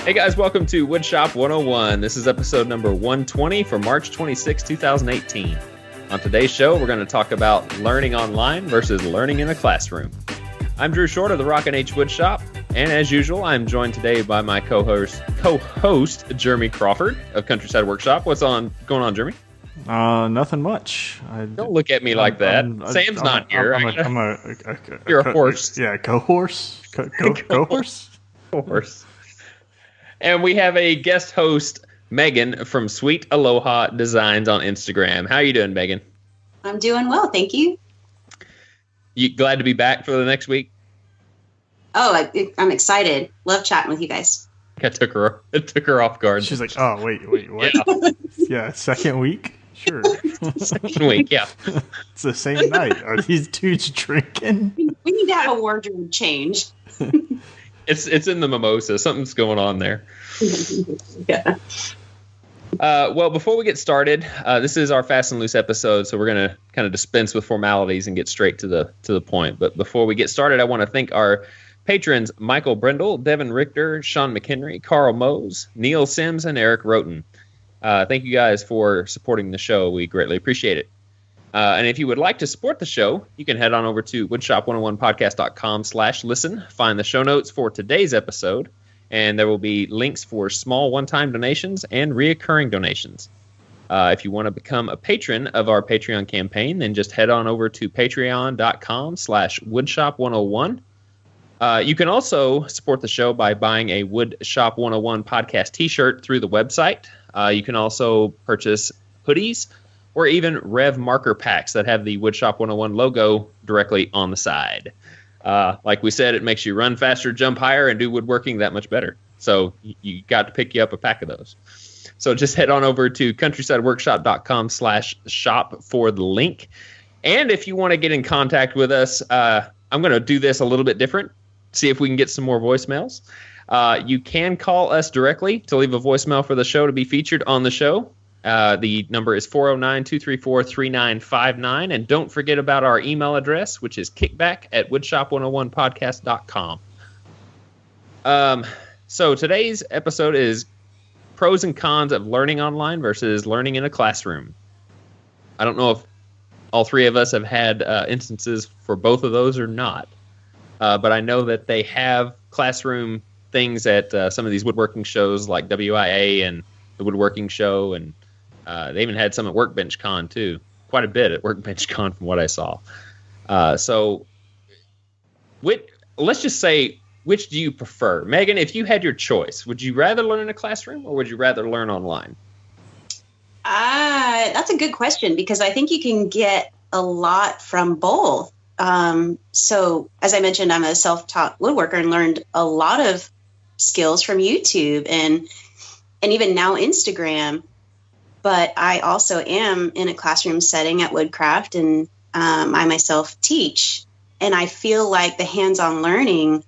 Hey guys, welcome to Woodshop 101. This is episode number 120 for March 26, 2018. On today's show, we're going to talk about learning online versus learning in a classroom. I'm Drew Short of the Rockin' H Woodshop, and as usual, I'm joined today by my co-host Jeremy Crawford of Countryside Workshop. What's going on, Jeremy? Nothing much. Don't look at me like that. Sam's not here. You're a horse. Yeah, co-horse. Co-horse. Horse. And we have a guest host, Meghan from Sweet Aloha Designs on Instagram. How are you doing, Meghan? I'm doing well, thank you. You glad to be back for the next week? Oh, I'm excited. Love chatting with you guys. It took her off guard. She's like, oh, wait, what? Yeah, second week? Sure. Second week, yeah. It's the same night. Are these dudes drinking? We need to have a wardrobe change. It's in the mimosa. Something's going on there. Yeah. Well, before we get started, this is our fast and loose episode, so we're going to kind of dispense with formalities and get straight to the point. But before we get started, I want to thank our patrons, Michael Brindle, Devin Richter, Sean McHenry, Carl Mose, Neil Sims, and Eric Rhoten. Thank you guys for supporting the show. We greatly appreciate it. And if you would like to support the show, you can head on over to woodshop101podcast.com/listen, find the show notes for today's episode, and there will be links for small one-time donations and reoccurring donations. If you want to become a patron of our Patreon campaign, then just head on over to patreon.com/woodshop101. You can also support the show by buying a Woodshop 101 podcast t-shirt through the website. You can also purchase hoodies or even Rev marker packs that have the Woodshop 101 logo directly on the side. Like we said, it makes you run faster, jump higher, and do woodworking that much better. So you got to pick you up a pack of those. So just head on over to countrysideworkshop.com/shop for the link. And if you want to get in contact with us, I'm going to do this a little bit different, see if we can get some more voicemails. You can call us directly to leave a voicemail for the show to be featured on the show. The number is 409-234-3959. And don't forget about our email address, which is kickback@woodshop101podcast.com. So today's episode is pros and cons of learning online versus learning in a classroom. I don't know if all three of us have had instances for both of those or not. But I know that they have classroom things at some of these woodworking shows like WIA and the Woodworking Show, and they even had some at Workbench Con too. Quite a bit at Workbench Con from what I saw. So let's just say, which do you prefer? Meghan, if you had your choice, would you rather learn in a classroom or would you rather learn online? That's a good question because I think you can get a lot from both. So as I mentioned, I'm a self-taught woodworker and learned a lot of skills from YouTube and even now Instagram. But I also am in a classroom setting at Woodcraft, and I myself teach. And I feel like the hands-on learning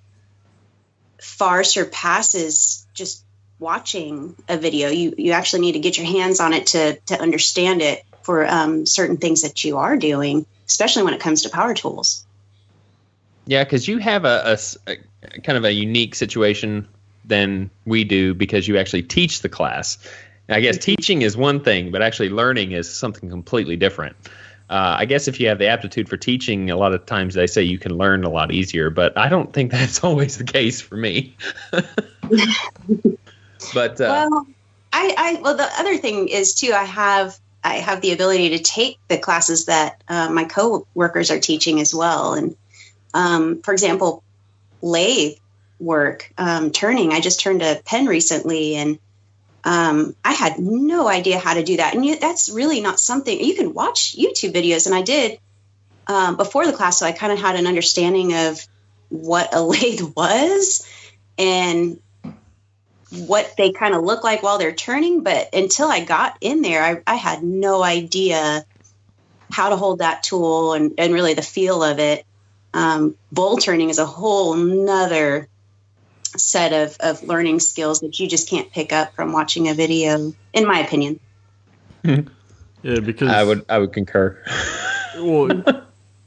far surpasses just watching a video. You actually need to get your hands on it to understand it for certain things that you are doing, especially when it comes to power tools. Yeah, because you have a kind of a unique situation than we do because you actually teach the class. I guess teaching is one thing, but actually learning is something completely different. I guess if you have the aptitude for teaching, a lot of times they say you can learn a lot easier, but I don't think that's always the case for me. But well, the other thing is too, I have the ability to take the classes that my co-workers are teaching as well. And for example, lathe work, turning. I just turned a pen recently, and I had no idea how to do that. And that's really not something you can watch YouTube videos. And I did before the class, so I kind of had an understanding of what a lathe was and what they kind of look like while they're turning. But until I got in there, I had no idea how to hold that tool and really the feel of it. Bowl turning is a whole nother set of learning skills that you just can't pick up from watching a video, in my opinion. Yeah, because I would concur. Well,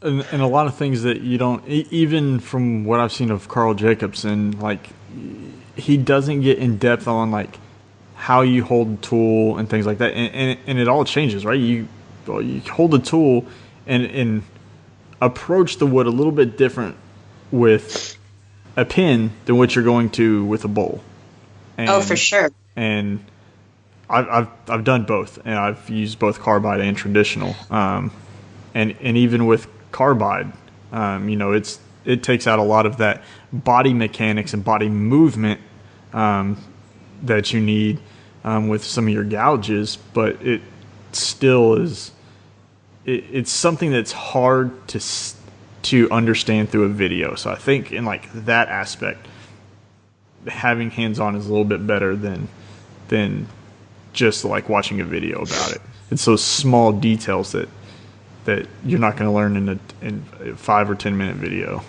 and a lot of things that you don't, even from what I've seen of Carl Jacobson, like he doesn't get in depth on like how you hold the tool and things like that, and it all changes, right? You hold the tool and approach the wood a little bit different with a pin than what you're going to with a bowl. And, for sure. And I've done both, and I've used both carbide and traditional. And even with carbide, it takes out a lot of that body mechanics and body movement that you need with some of your gouges, but it still is. It's something that's hard to understand through a video. So I think in like that aspect, having hands-on is a little bit better than just like watching a video about it. It's those small details that you're not going to learn in a 5 or 10 minute video.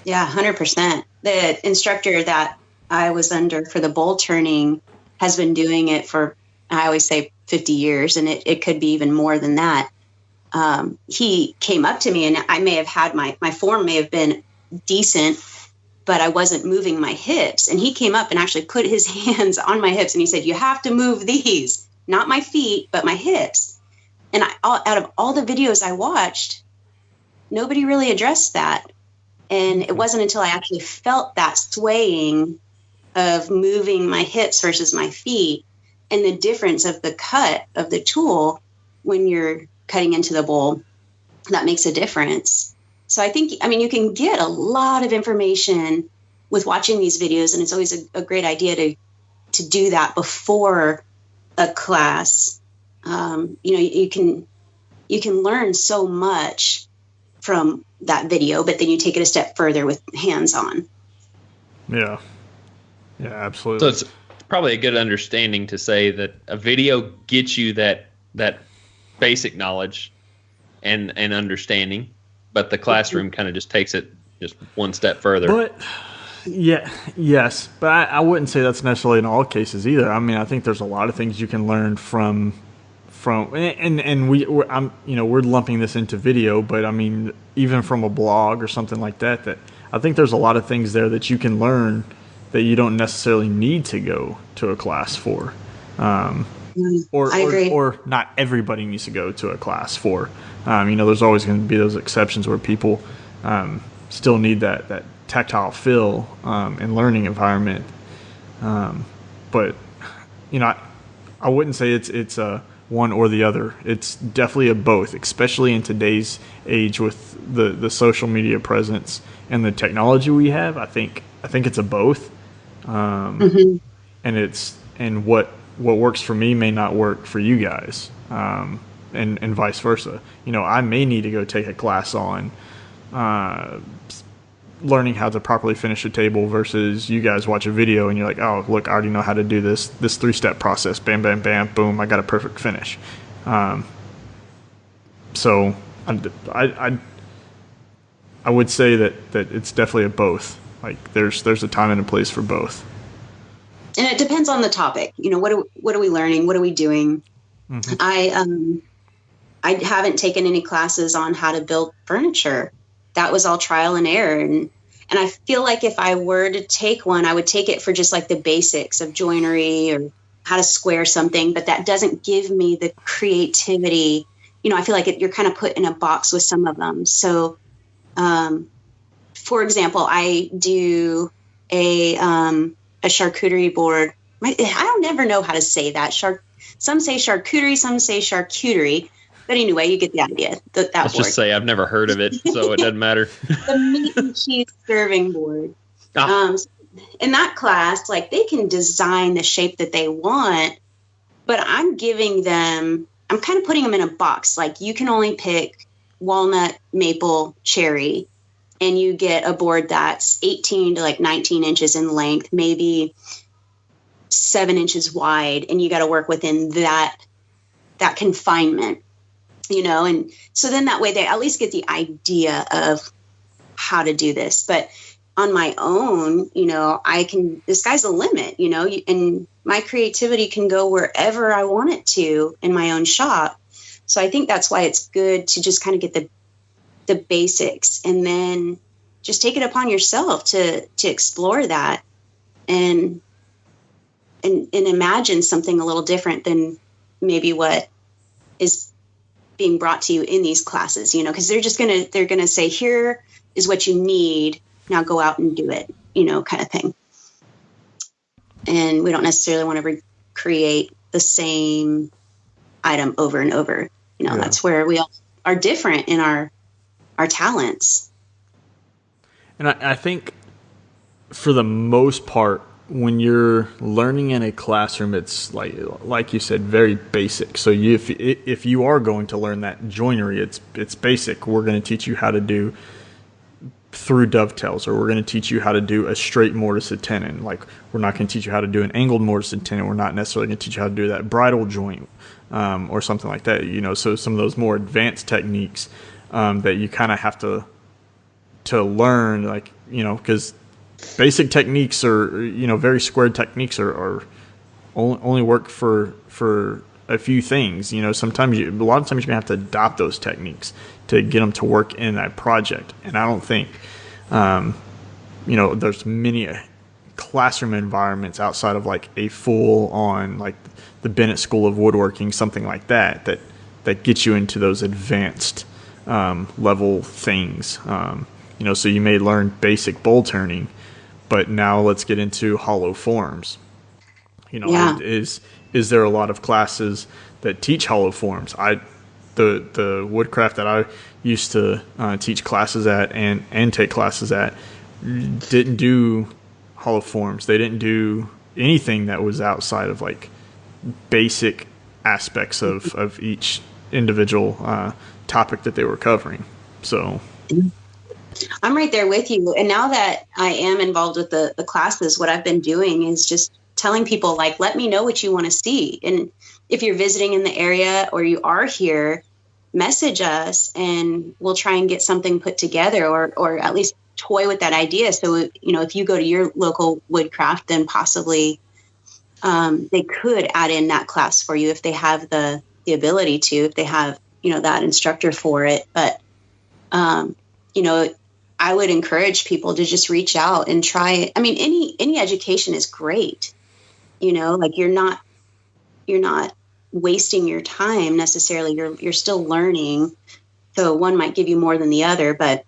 Yeah, 100%. The instructor that I was under for the bowl turning has been doing it for, I always say 50 years, and it could be even more than that. He came up to me, and I may have had my form may have been decent, but I wasn't moving my hips. And he came up and actually put his hands on my hips, and he said, "You have to move these, not my feet, but my hips." And out of all the videos I watched, nobody really addressed that. And it wasn't until I actually felt that swaying of moving my hips versus my feet and the difference of the cut of the tool when you're cutting into the bowl, that makes a difference. So I think, you can get a lot of information with watching these videos, and it's always a great idea to do that before a class. You can learn so much from that video, but then you take it a step further with hands-on. Yeah, absolutely. So it's probably a good understanding to say that a video gets you that basic knowledge and understanding, but the classroom kind of just takes it just one step further. But yes, but I wouldn't say that's necessarily in all cases either. I think there's a lot of things you can learn from we're lumping this into video, but even from a blog or something like that I think there's a lot of things there that you can learn that you don't necessarily need to go to a class for. I agree. Or not everybody needs to go to a class for. There's always going to be those exceptions where people still need that tactile feel and learning environment. But I wouldn't say it's a one or the other. It's definitely a both, especially in today's age with the social media presence and the technology we have. I think it's a both. And what works for me may not work for you guys, and vice versa. I may need to go take a class on learning how to properly finish a table versus you guys watch a video and you're like, oh, look, I already know how to do this 3-step process. Bam, bam, bam, boom, I got a perfect finish. So I would say that it's definitely a both. Like there's a time and a place for both. And it depends on the topic. What are we learning? What are we doing? Mm-hmm. I haven't taken any classes on how to build furniture. That was all trial and error. And I feel like if I were to take one, I would take it for just like the basics of joinery or how to square something. But that doesn't give me the creativity. I feel like you're kind of put in a box with some of them. So, for example, I do a charcuterie board. I don't ever know how to say that. Some say charcuterie, some say charcuterie. But anyway, you get the idea. Let's just say I've never heard of it, so it doesn't matter. The meat and cheese serving board. In that class, they can design the shape that they want, but I'm kind of putting them in a box. You can only pick walnut, maple, cherry, and you get a board that's 18 to 19 inches in length, maybe 7 inches wide, and you got to work within that confinement. And so then that way they at least get the idea of how to do this. But on my own, the sky's the limit, and my creativity can go wherever I want it to in my own shop. So I think that's why it's good to just kind of get the basics and then just take it upon yourself to explore that. and imagine something a little different than maybe what is being brought to you in these classes, because they're gonna say, here is what you need, now go out and do it, kind of thing. And we don't necessarily want to recreate the same item over and over. That's where we all are different in our talents. And I think for the most part, when you're learning in a classroom, it's like you said, very basic. So if you are going to learn that joinery, it's basic. We're going to teach you how to do through dovetails, or we're going to teach you how to do a straight mortise and tenon. Like, we're not going to teach you how to do an angled mortise and tenon. We're not necessarily going to teach you how to do that bridal joint, or something like that. So some of those more advanced techniques that you kind of have to learn, because basic techniques are, very squared techniques are only work for a few things. A lot of times you're going to have to adopt those techniques to get them to work in that project. And I don't think, there's many classroom environments outside of like a full on, like the Bennett School of Woodworking, something like that gets you into those advanced level things. So you may learn basic bowl turning, but now let's get into hollow forms. Is there a lot of classes that teach hollow forms? The woodcraft that I used to teach classes at and take classes at didn't do hollow forms. They didn't do anything that was outside of like basic aspects of each individual topic that they were covering. So I'm right there with you. And now that I am involved with the classes, what I've been doing is just telling people, like, let me know what you want to see. And if you're visiting in the area or you are here, message us and we'll try and get something put together, or at least toy with that idea. So, if you go to your local woodcraft, then possibly they could add in that class for you if they have the ability to, if they have, that instructor for it. But, I would encourage people to just reach out and try. I mean, any education is great. Like you're not wasting your time necessarily. You're still learning. So one might give you more than the other, but,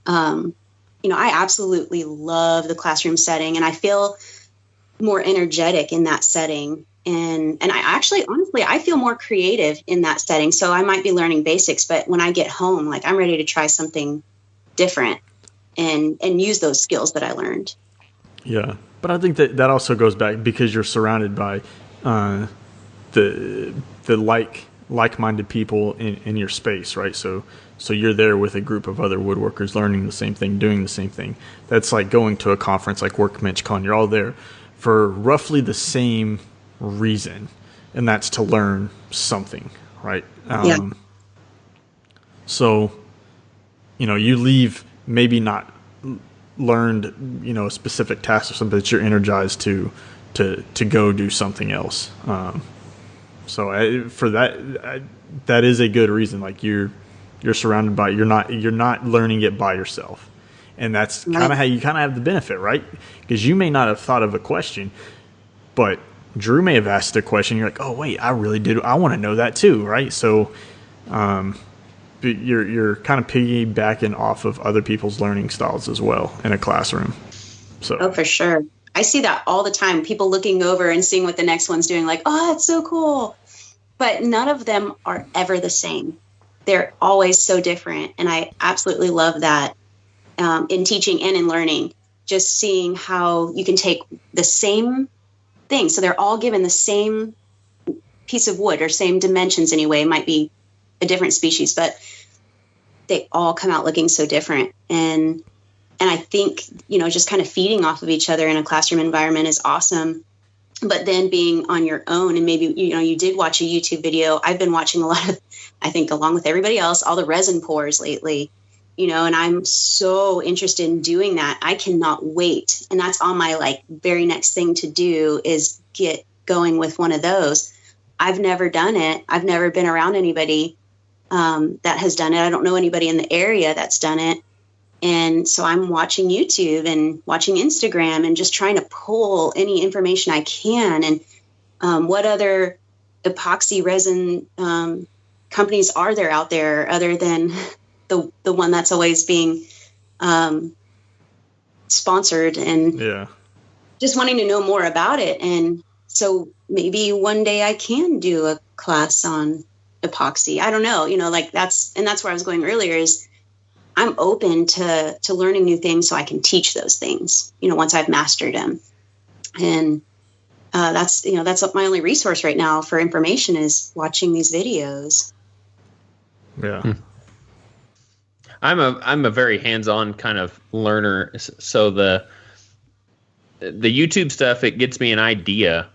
I absolutely love the classroom setting, and I feel more energetic in that setting. And I actually, honestly, I feel more creative in that setting. So I might be learning basics, but when I get home, like, I'm ready to try something different and use those skills that I learned. Yeah. But I think that also goes back because you're surrounded by the like-minded people in your space, right? So you're there with a group of other woodworkers learning the same thing, doing the same thing. That's like going to a conference like WorkbenchCon. You're all there for roughly the same reason, and that's to learn something, right? Yeah. So, you leave maybe not learned, a specific task or something, but you're energized to go do something else. For that, that is a good reason. Like you're surrounded by, you're not learning it by yourself. And that's kind of how you kind of have the benefit, right? Because you may not have thought of a question, but Drew may have asked a question. You're like, oh wait, I really did. I want to know that too, right? So, you're kind of piggybacking off of other people's learning styles as well in a classroom. So, oh, for sure. I see that all the time. People looking over and seeing what the next one's doing, like, oh, that's so cool. But none of them are ever the same. They're always so different. And I absolutely love that in teaching and in learning, just seeing how you can take the same thing. So they're all given the same piece of wood or same dimensions anyway. It might be a different species, but they all come out looking so different. And I think, just kind of feeding off of each other in a classroom environment is awesome. But then being on your own, and maybe, you did watch a YouTube video. I've been watching a lot of, I think along with everybody else, all the resin pours lately, and I'm so interested in doing that. I cannot wait. And that's on my very next thing to do is get going with one of those. I've never done it. I've never been around anybody that has done it. I don't know anybody in the area that's done it. And so I'm watching YouTube and watching Instagram and just trying to pull any information I can. And what other epoxy resin companies are there out there other than the one that's always being sponsored, and just wanting to know more about it. And so maybe one day I can do a class on epoxy. I don't know, like that's where I was going earlier, is I'm open to learning new things so I can teach those things, once I've mastered them. And that's my only resource right now for information is watching these videos. Yeah. I'm a very hands-on kind of learner. So the YouTube stuff, it gets me an idea,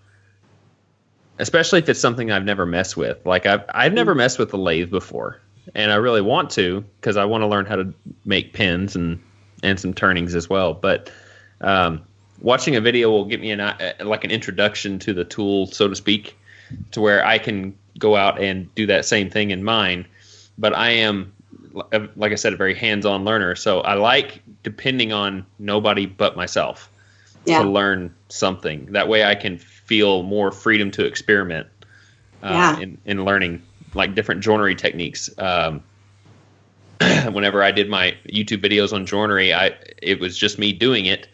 especially if it's something I've never messed with. Like I've never messed with the lathe before, and I really want to, because I want to learn how to make pins and some turnings as well. But watching a video will get me like an introduction to the tool, so to speak, to where I can go out and do that same thing in mine. But I am, like I said, a very hands-on learner. So I like depending on nobody but myself to learn something. That way I can feel more freedom to experiment in learning like different joinery techniques. Whenever I did my YouTube videos on joinery, it was just me doing it.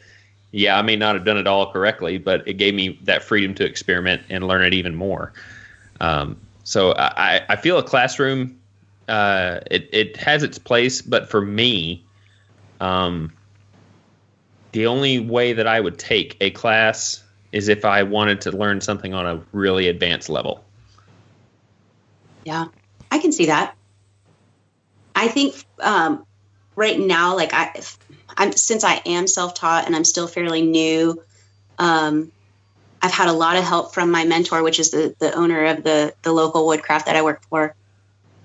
Yeah, I may not have done it all correctly, but it gave me that freedom to experiment and learn it even more. So I feel a classroom, it has its place, but for me, the only way that I would take a class is if I wanted to learn something on a really advanced level. Yeah, I can see that. I think right now, like I'm since I am self-taught and I'm still fairly new, I've had a lot of help from my mentor, which is the owner of the local woodcraft that I work for.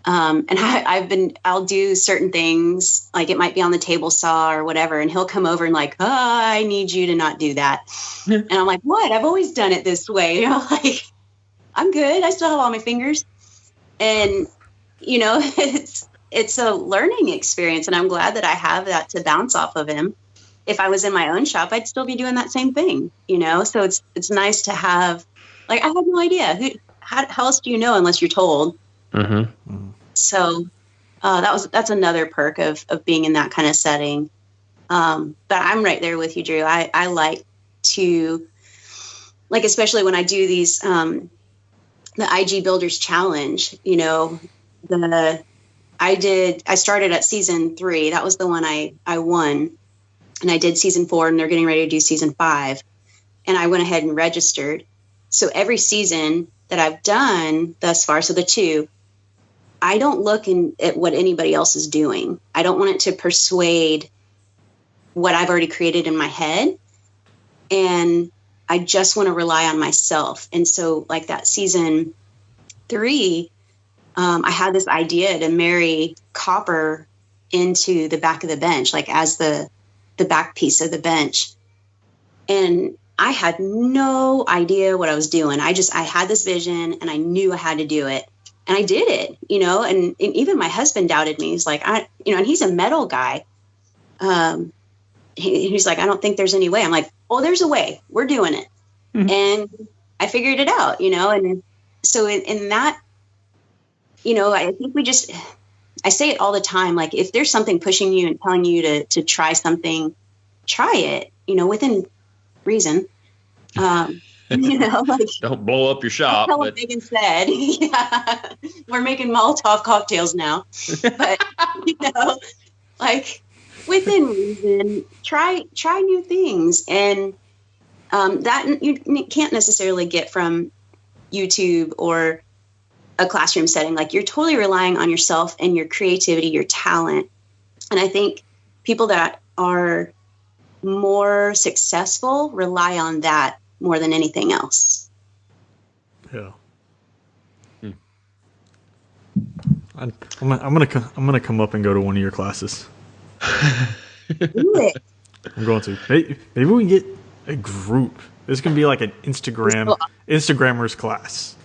And I'll do certain things, like it might be on the table saw or whatever, and he'll come over and like, oh, I need you to not do that. And I'm like, what? I've always done it this way. Like, I'm good. I still have all my fingers. And, it's a learning experience, and I'm glad that I have that to bounce off of him. If I was in my own shop, I'd still be doing that same thing, So it's nice to have, like, I have no idea. How else do you know unless you're told? Mm-hmm. So that's another perk of being in that kind of setting. But I'm right there with you, Drew. I like to, like, especially when I do these, the IG Builders Challenge, I started at season 3. That was the one I won. And I did season 4, and they're getting ready to do season 5. And I went ahead and registered. So every season that I've done thus far, so the 2, I don't look at what anybody else is doing. I don't want it to persuade what I've already created in my head. And I just want to rely on myself. And so like that season 3, I had this idea to marry copper into the back of the bench, like as the back piece of the bench. And I had no idea what I was doing. I had this vision and I knew I had to do it. And I did it, and even my husband doubted me. He's like, and he's a metal guy. He's like, I don't think there's any way. I'm like, oh, there's a way. We're doing it. Mm-hmm. And I figured it out, and so in that, I think I say it all the time. Like, if there's something pushing you and telling you to try something, try it, within reason. Like, don't blow up your shop. That's what Meghan said. Yeah, we're making Molotov cocktails now. But like within reason, try new things, and that you can't necessarily get from YouTube or a classroom setting. Like, you're totally relying on yourself and your creativity, your talent. And I think people that are more successful rely on that more than anything else. Yeah. I'm gonna come up and go to one of your classes. Do it. I'm going to. Maybe we can get a group. This can be like an Instagrammers class.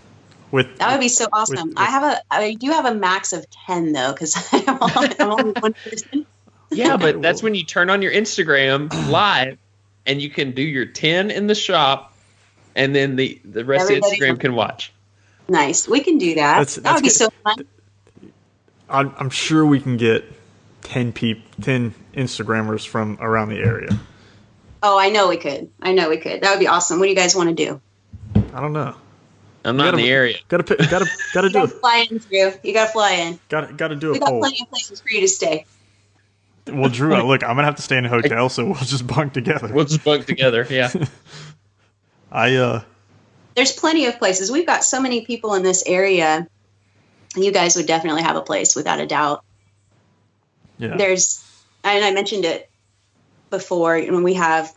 That would be so awesome. I do have a max of 10 though, because I'm only one person. Yeah, but that's when you turn on your Instagram live, and you can do your 10 in the shop, and then the rest of Instagram can watch. Nice. We can do that. That would be so fun. I'm sure we can get 10 Instagrammers from around the area. Oh, I know we could. That would be awesome. What do you guys want to do? I don't know. I'm not in the area. Gotta do it. Fly in, Drew. You gotta fly in. Gotta do a We got poll. plenty of places for you to stay. Well, Drew, look, I'm gonna have to stay in a hotel, so we'll just bunk together. Yeah. There's plenty of places. We've got so many people in this area. You guys would definitely have a place, without a doubt. Yeah. And I mentioned it before, when we have,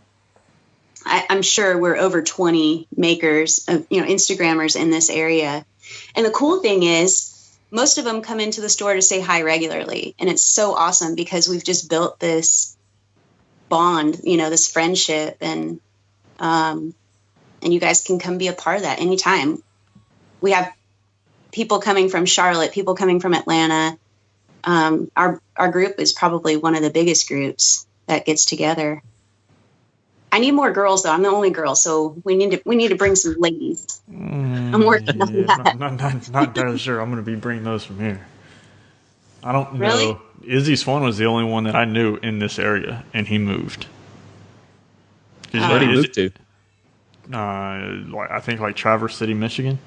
I'm sure we're over 20 makers of, Instagrammers in this area. And the cool thing is, most of them come into the store to say hi regularly. And it's so awesome because we've just built this bond, this friendship, and you guys can come be a part of that anytime. We have people coming from Charlotte, people coming from Atlanta. Our group is probably one of the biggest groups that gets together. I need more girls, though. I'm the only girl, so we need to bring some ladies. I'm working on that. Not entirely sure. I'm going to be bringing those from here. I don't know. Really? Izzy Swan was the only one that I knew in this area, and he moved. Where did he move to? I think like Traverse City, Michigan.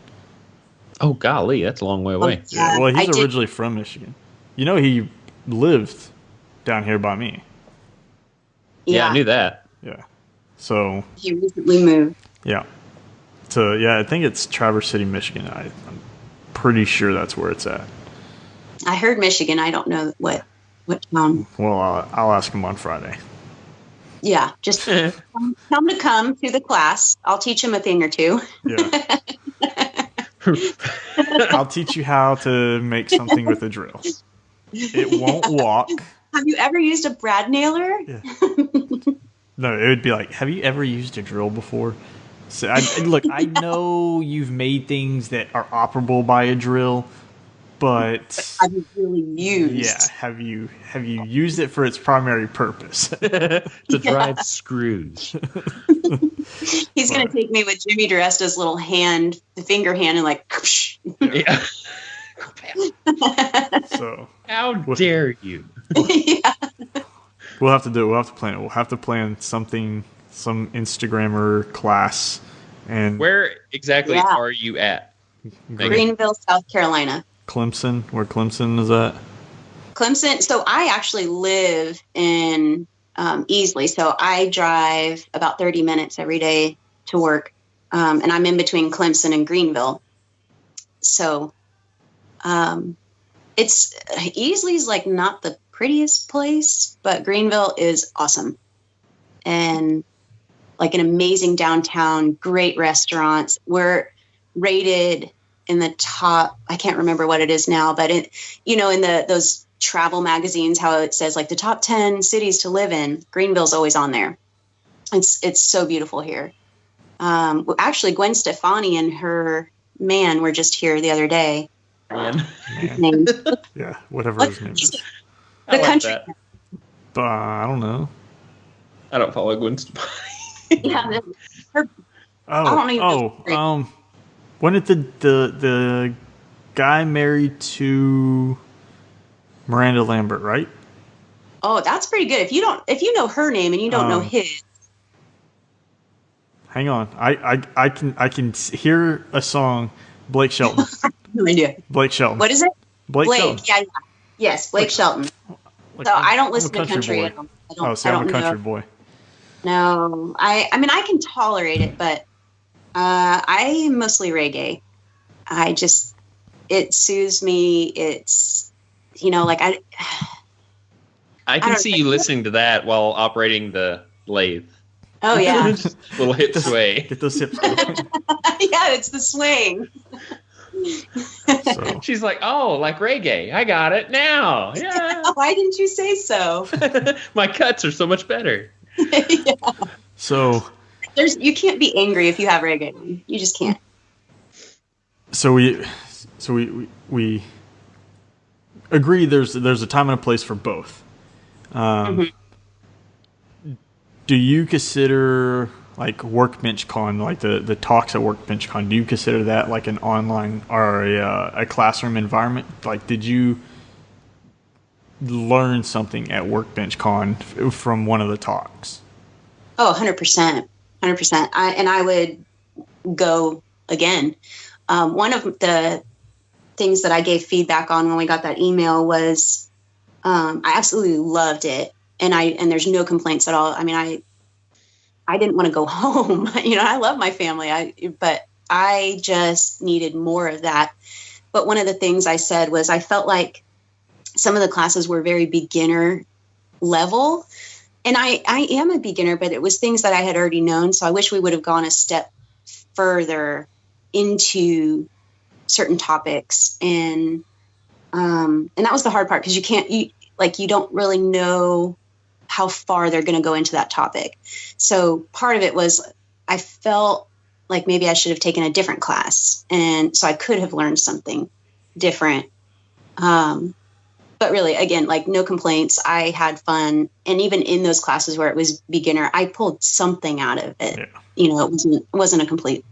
Oh, golly, that's a long way away. Yeah, well, he's originally from Michigan. He lived down here by me. Yeah, I knew that. Yeah. So he recently moved. Yeah. So yeah, I think it's Traverse City, Michigan. I'm pretty sure that's where it's at. I heard Michigan. I don't know what town. Well, I'll ask him on Friday. Yeah, just tell him to come to the class. I'll teach him a thing or two. Yeah. I'll teach you how to make something with a drill. It won't walk. Have you ever used a brad nailer? Yeah. No, it would be like, have you ever used a drill before? So, I know you've made things that are operable by a drill, but have you really used? Yeah, have you used it for its primary purpose? To drive screws. He's going to take me with Jimmy DiResta's little hand, the finger hand, and like, yeah. So how dare you? Yeah. We'll have to do it. We'll have to plan it. We'll have to plan something, some Instagrammer class. And where exactly are you at? Greenville, South Carolina. Clemson, where Clemson is at? Clemson. So I actually live in Easley. So I drive about 30 minutes every day to work. And I'm in between Clemson and Greenville. So it's Easley's like not the prettiest place, but Greenville is awesome. And like an amazing downtown, great restaurants. We're rated in the top, I can't remember what it is now, but in those travel magazines, how it says like the top 10 cities to live in, Greenville's always on there. It's so beautiful here. Actually, Gwen Stefani and her man were just here the other day. Man. Yeah, whatever his name is. The country. I don't know. I don't follow Gwen Stefani. Yeah. When did the guy married to Miranda Lambert, right? Oh, that's pretty good. If you know her name and you don't know his. Hang on. I can hear a song. Blake Shelton. No idea. Blake Shelton. What is it? Blake Shelton. Yeah. Yes, Blake Shelton. So I don't listen to country. I'm a country boy. No, I mean I can tolerate it, but I am mostly reggae. It soothes me. It's I can see you listening to that while operating the lathe. Oh yeah, just a little hip sway. Get those hips going. Yeah, it's the swing. So. She's like, oh, like reggae. I got it now. Yeah. Why didn't you say so? My cuts are so much better. Yeah. So you can't be angry if you have reggae. You just can't. So we agree there's a time and a place for both. Do you consider like Workbench Con, like the talks at Workbench Con, do you consider that like an online or a classroom environment? Like, did you learn something at Workbench Con from one of the talks? Oh, 100%. 100%. I would go again. One of the things that I gave feedback on when we got that email was I absolutely loved it. And there's no complaints at all. I mean, I didn't want to go home. I love my family, but I just needed more of that. But one of the things I said was I felt like some of the classes were very beginner level. And I am a beginner, but it was things that I had already known. So I wish we would have gone a step further into certain topics. And that was the hard part, because you don't really know how far they're going to go into that topic. So part of it was I felt like maybe I should have taken a different class. And so I could have learned something different. But really, again, like, no complaints. I had fun. And even in those classes where it was beginner, I pulled something out of it. Yeah. It wasn't a complete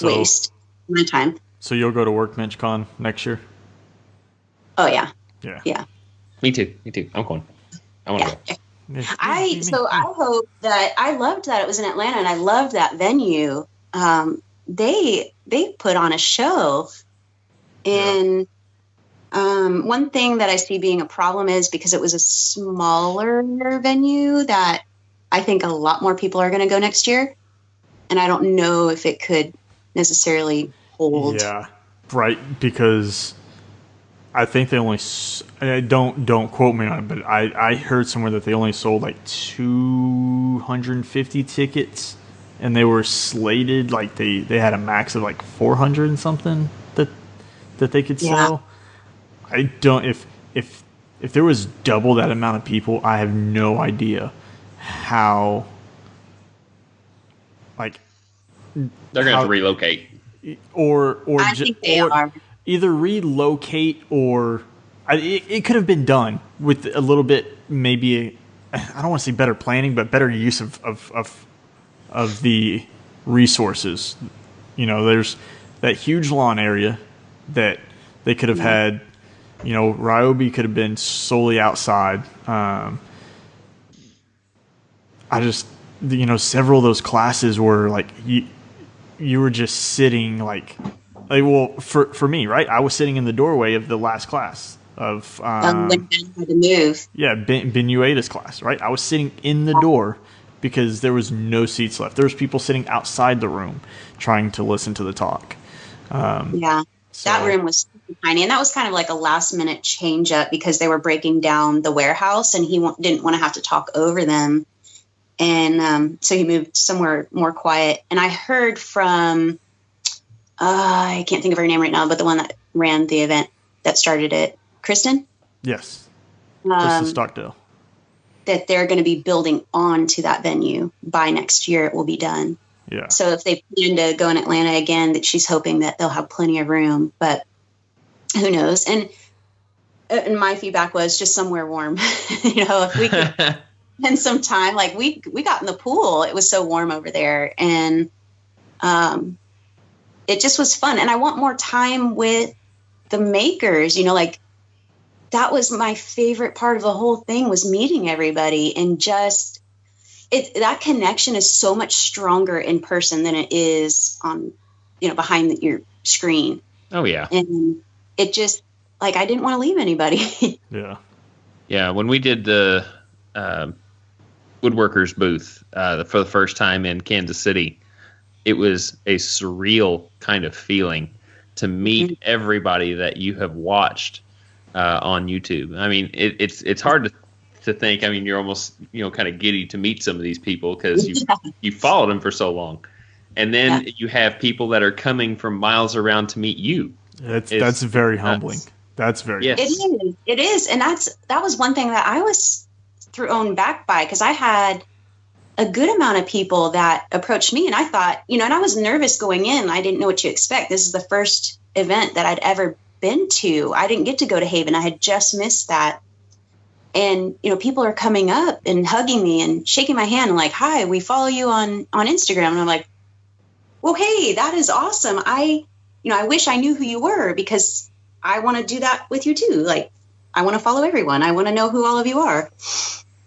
waste of my time. So you'll go to Workbench Con next year? Oh, yeah. Yeah. Yeah. Me too. I'm going. I want to go. I hope that I loved that it was in Atlanta, and I loved that venue. They put on a show, and one thing that I see being a problem is because it was a smaller venue that I think a lot more people are going to go next year, and I don't know if it could necessarily hold. Yeah, right, because I think they only don't quote me on it, but I heard somewhere that they only sold like 250 tickets, and they were slated like they had a max of like 400 and something that they could sell. I don't if there was double that amount of people, I have no idea how like they're going to have to relocate or I think they are. Either relocate or it could have been done with a little bit, maybe I don't want to say better planning, but better use of the resources. There's that huge lawn area that they could have had. Ryobi could have been solely outside. Several of those classes were like you were just sitting like well, for me, right? I was sitting in the doorway of the last class of when Ben had to move. Yeah, Ben Ueda's class, right? I was sitting in the door because there was no seats left. There was people sitting outside the room trying to listen to the talk. That room was tiny, and that was kind of like a last minute change up because they were breaking down the warehouse, and he didn't want to have to talk over them, and so he moved somewhere more quiet. And I heard from I can't think of her name right now, but the one that ran the event that started it, Kristen. Yes, Kristen Stockdale. That they're going to be building onto that venue by next year. It will be done. Yeah. So if they plan to go in Atlanta again, that she's hoping that they'll have plenty of room, but who knows? And my feedback was just somewhere warm. If we could spend some time, like we got in the pool. It was so warm over there, and it just was fun. And I want more time with the makers. Like that was my favorite part of the whole thing, was meeting everybody, and just that connection is so much stronger in person than it is on, behind your screen. Oh yeah. And it just, like, I didn't want to leave anybody. Yeah. Yeah. When we did the woodworkers booth for the first time in Kansas City, it was a surreal kind of feeling to meet everybody that you have watched on YouTube. I mean, it's hard to think. I mean, you're almost, kind of giddy to meet some of these people because you followed them for so long. And then you have people that are coming from miles around to meet you. That's very humbling. That's very It is. And that was one thing that I was thrown back by, because I had a good amount of people that approached me, and I thought, and I was nervous going in. I didn't know what to expect. This is the first event that I'd ever been to. I didn't get to go to Haven. I had just missed that. And, people are coming up and hugging me and shaking my hand and like, hi, we follow you on Instagram. And I'm like, well, hey, that is awesome. I wish I knew who you were, because I want to do that with you too. Like, I want to follow everyone. I want to know who all of you are.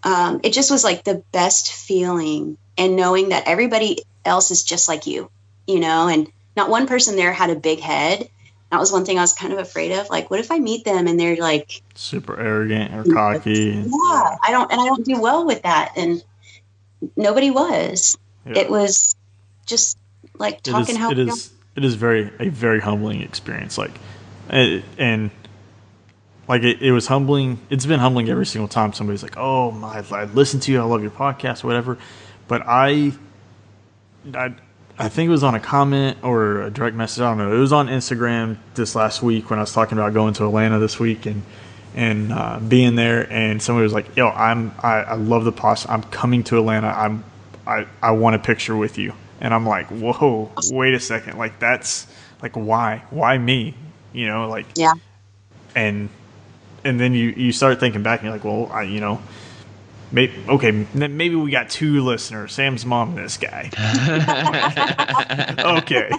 It just was like the best feeling, and knowing that everybody else is just like you, and not one person there had a big head. That was one thing I was kind of afraid of. Like, what if I meet them and they're like super arrogant or cocky? Yeah, I don't do well with that. And nobody was. Yeah. It was just like talking it is a very humbling experience. Like, and like it was humbling. It's been humbling every single time somebody's like, "Oh my, I listen to you. I love your podcast, whatever." But I think it was on a comment or a direct message. I don't know. It was on Instagram this last week when I was talking about going to Atlanta this week and being there. And somebody was like, "Yo, I love the podcast. I'm coming to Atlanta. I want a picture with you." And I'm like, "Whoa, wait a second. Like, that's like, why me? Like, yeah." And then you start thinking back and you're like, well, maybe we got 2 listeners, Sam's mom and this guy. Okay.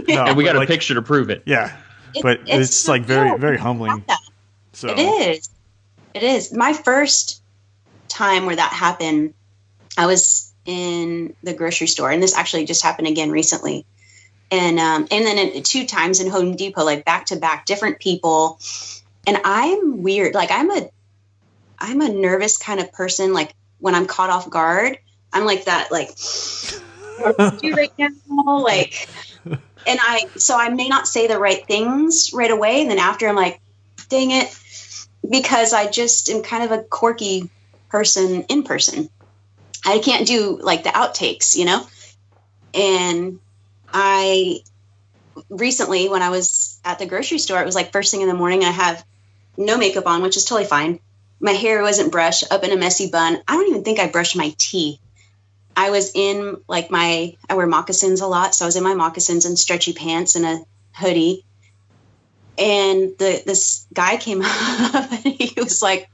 No, and we got a picture to prove it. Yeah. But it's like very, very humbling. So It is. My first time where that happened, I was in the grocery store, and this actually just happened again recently. And then 2 times in Home Depot, like back to back, different people. And I'm weird. Like, I'm a nervous kind of person. Like, when I'm caught off guard, I'm like that, like, what do I do right now? Like, so I may not say the right things right away. And then after, I'm like, dang it, because I just am kind of a quirky person in person. I can't do like the outtakes, And I recently, when I was at the grocery store, it was like first thing in the morning. I have no makeup on, which is totally fine. My hair wasn't brushed, up in a messy bun. I don't even think I brushed my teeth. I was in like I wear moccasins a lot. So I was in my moccasins and stretchy pants and a hoodie. And this guy came up and he was like,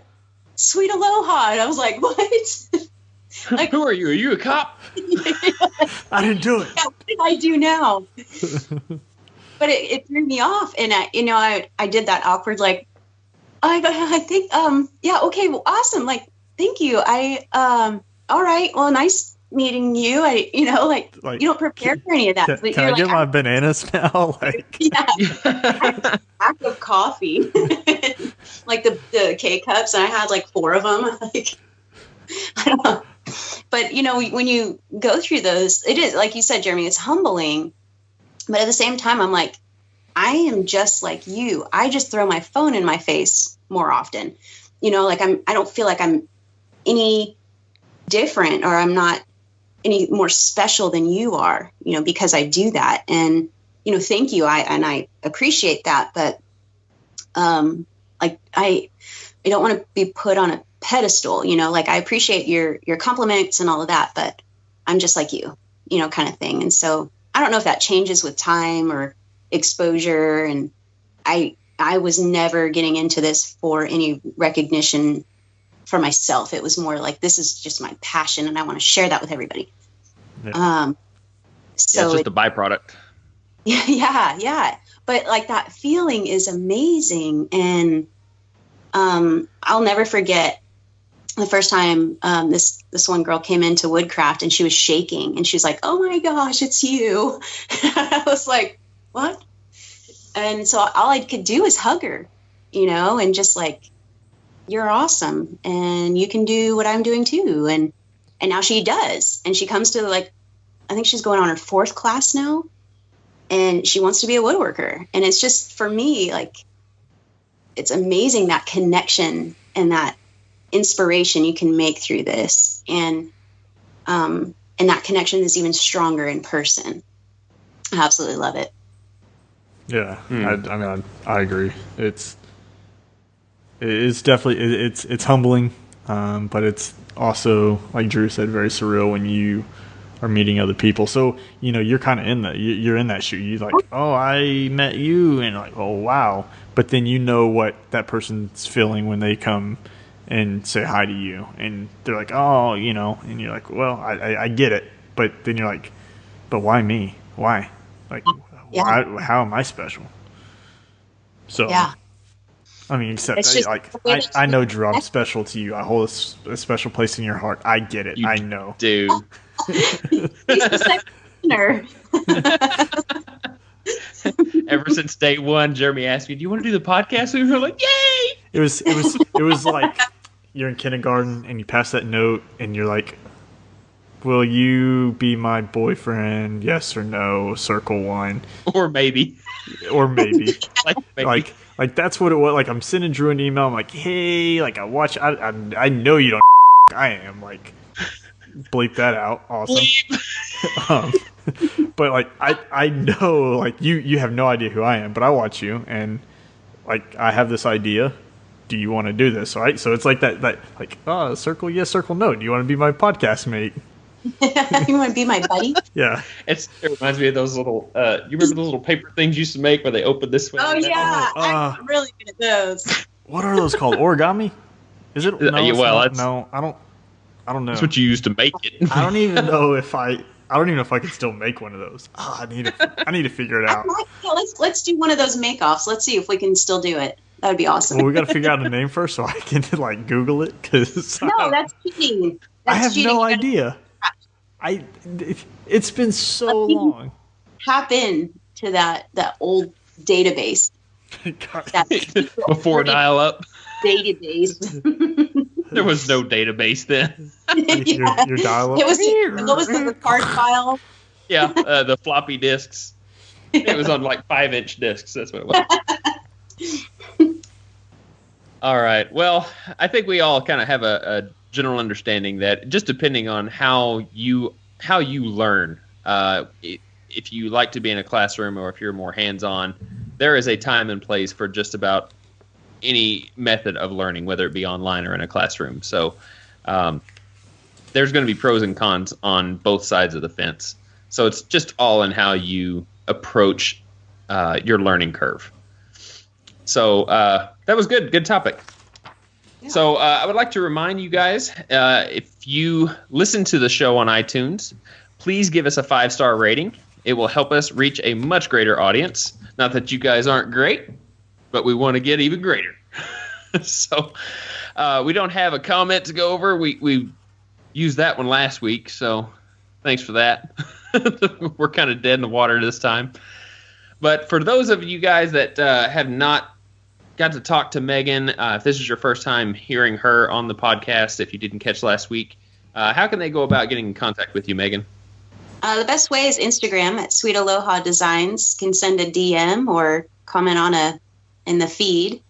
"Sweet Aloha." And I was like, "What?" Like, who are you? Are you a cop? I didn't do it. Yeah, what did I do now? But it threw me off. And I did that awkward, like, I think, yeah, okay, well, awesome. Like, thank you. All right. Well, nice meeting you. Like, you don't prepare for any of that. Can I get my bananas now? Like, yeah, a pack of coffee, like the K cups, and I had like 4 of them. Like, I don't know. But when you go through those, it is, like you said, Jeremy, it's humbling. But at the same time, I'm like, I am just like you. I just throw my phone in my face more often. Like I don't feel like I'm any different, or I'm not any more special than you are, because I do that. And, thank you. I appreciate that. But, like, I don't want to be put on a pedestal, like, I appreciate your compliments and all of that, but I'm just like you, kind of thing. And so I don't know if that changes with time or exposure. And I was never getting into this for any recognition for myself. It was more like, this is just my passion and I want to share that with everybody. Yeah. So it's just a byproduct. Yeah. But like, that feeling is amazing. And I'll never forget the first time this one girl came into Woodcraft, and she was shaking, and she was like, "Oh my gosh, it's you." I was like, "What?" And so all I could do is hug her, and just like, "You're awesome, and you can do what I'm doing too." And now she does, and she comes to, like, I think she's going on her 4th class now, and she wants to be a woodworker. And it's just, for me, like, it's amazing, that connection and that inspiration you can make through this. And that connection is even stronger in person. I absolutely love it. Yeah. I mean, I agree. It's definitely, it's humbling. But it's also, like Drew said, very surreal when you are meeting other people. So, you're kind of in that, you're in that shoe. You're like, "Oh, I met you." And like, "Oh, wow." But then what that person's feeling when they come and say hi to you, and they're like, oh, and you're like, well, I get it, but then you're like, but why me? Why? Like, why? How am I special? So, I mean, except I know, Drew, I'm special to you. I hold a special place in your heart. I get it. I know, dude. He's the second Ever since day one, Jeremy asked me, "Do you want to do the podcast?" We were like, "Yay!" It was like you're in kindergarten and you pass that note and you're like, "Will you be my boyfriend? Yes or no? Circle one." Or maybe. Like that's what it was. Like I'm sending Drew an email. I'm like, "Hey, like I know you don't. I am like, bleep that out. Awesome." But like I know like you have no idea who I am, but I watch you and like I have this idea. Do you want to do this? Right? So it's like that like circle yes, circle no. Do you want to be my podcast mate? You want to be my buddy? Yeah. It reminds me of those little you remember those little paper things you used to make where they open this way? Oh yeah, I'm really good at those. What are those called? Origami? Is it? No, no, I don't know. That's what you used to make it. I don't even know if I can still make one of those. I need to figure it out. Let's do one of those make-offs. Let's see if we can still do it. That would be awesome. Well, we got to figure out a name first so I can like Google it because no, that's cheating. I have no idea. It's been so long. Tap in to that old database. Before dial-up database. There was no database then. Your dial-up. What was the card file? Yeah, the floppy disks. It was on like 5-inch discs. That's what it was. All right. Well, I think we all kind of have a general understanding that just depending on how you learn, if you like to be in a classroom or if you're more hands-on, there is a time and place for just about any method of learning, whether it be online or in a classroom. So there's going to be pros and cons on both sides of the fence. So it's just all in how you approach your learning curve. So that was good. Good topic. Yeah. So I would like to remind you guys, if you listen to the show on iTunes, please give us a 5-star rating. It will help us reach a much greater audience. Not that you guys aren't great, but we want to get even greater. So we don't have a comment to go over. We used that one last week, so thanks for that. We're kind of dead in the water this time. But for those of you guys that have not got to talk to Meghan, if this is your first time hearing her on the podcast, if you didn't catch last week, how can they go about getting in contact with you, Meghan? The best way is Instagram at Sweet Aloha Designs. Can send a DM or comment in the feed.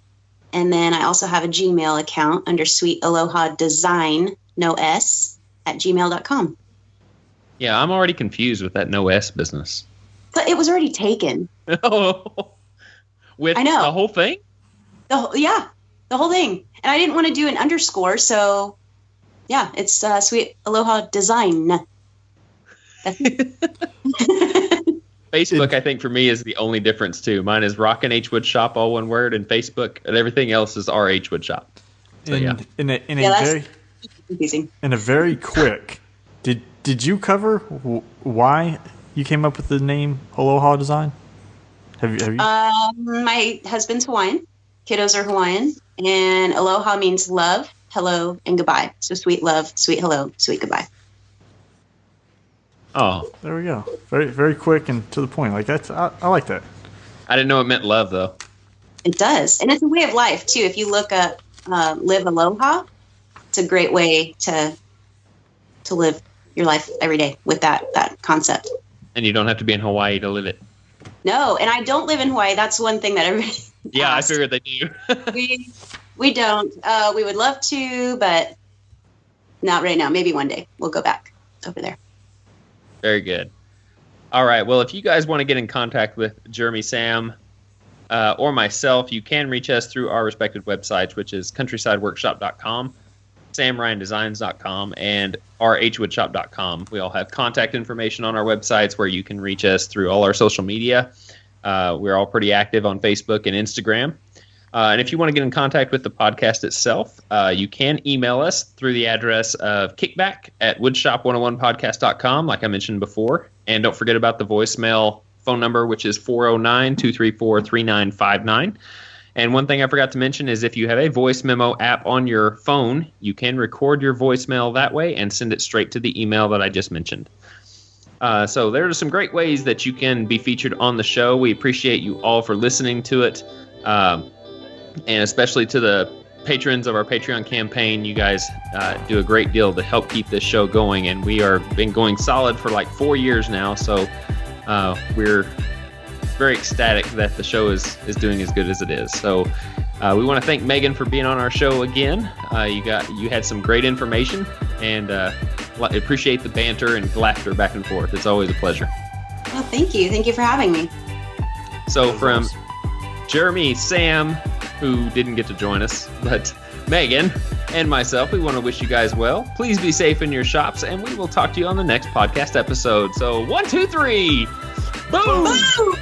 And then I also have a Gmail account under Sweet Aloha Design, no S, at gmail.com. Yeah, I'm already confused with that no S business. But it was already taken. With I know. The whole thing? The whole thing. And I didn't want to do an underscore, so yeah, it's Sweet Aloha Design. Facebook, I think, for me is the only difference, too. Mine is Rockin' H Woodshop, all one word, and Facebook, and everything else is RH Woodshop. So, In a very quick, did you cover why you came up with the name Aloha Design? Have you? My husband's Hawaiian. Kiddos are Hawaiian. And aloha means love, hello, and goodbye. So sweet love, sweet hello, sweet goodbye. Oh, there we go. Very, very quick and to the point. Like that's, I like that. I didn't know it meant love, though. It does, and it's a way of life too. If you look up "live aloha," it's a great way to live your life every day with that concept. And you don't have to be in Hawaii to live it. No, and I don't live in Hawaii. That's one thing that everybody. Yeah, asked. I figured they do. we don't. We would love to, but not right now. Maybe one day we'll go back over there. Very good. All right. Well, if you guys want to get in contact with Jeremy, Sam, or myself, you can reach us through our respective websites, which is countrysideworkshop.com, samryandesigns.com, and rhwoodshop.com. We all have contact information on our websites where you can reach us through all our social media. We're all pretty active on Facebook and Instagram. And if you want to get in contact with the podcast itself, you can email us through the address of kickback@woodshop101podcast.com, like I mentioned before. And don't forget about the voicemail phone number, which is 409-234-3959. And one thing I forgot to mention is if you have a voice memo app on your phone, you can record your voicemail that way and send it straight to the email that I just mentioned. So there are some great ways that you can be featured on the show. We appreciate you all for listening to it. And especially to the patrons of our Patreon campaign. You guys do a great deal to help keep this show going, and we are been going solid for like 4 years now, so we're very ecstatic that the show is doing as good as it is. So we want to thank Meghan for being on our show again. You had some great information, and appreciate the banter and laughter back and forth. It's always a pleasure. Well, thank you for having me. So from Jeremy, Sam, who didn't get to join us, but Meghan and myself, we want to wish you guys well. Please be safe in your shops, and we will talk to you on the next podcast episode. So 1, 2, 3, boom! Boom!